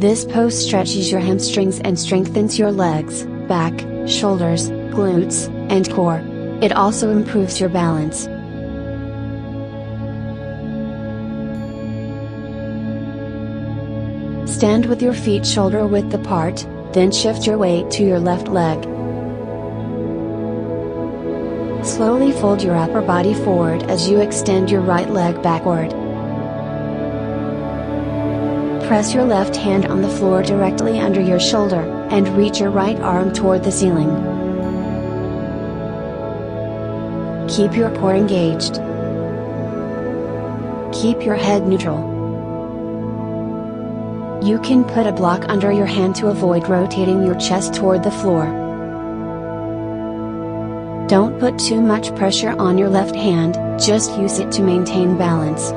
This pose stretches your hamstrings and strengthens your legs, back, shoulders, glutes, and core. It also improves your balance. Stand with your feet shoulder width apart, then shift your weight to your left leg. Slowly fold your upper body forward as you extend your right leg backward. Press your left hand on the floor directly under your shoulder, and reach your right arm toward the ceiling. Keep your core engaged. Keep your head neutral. You can put a block under your hand to avoid rotating your chest toward the floor. Don't put too much pressure on your left hand, just use it to maintain balance.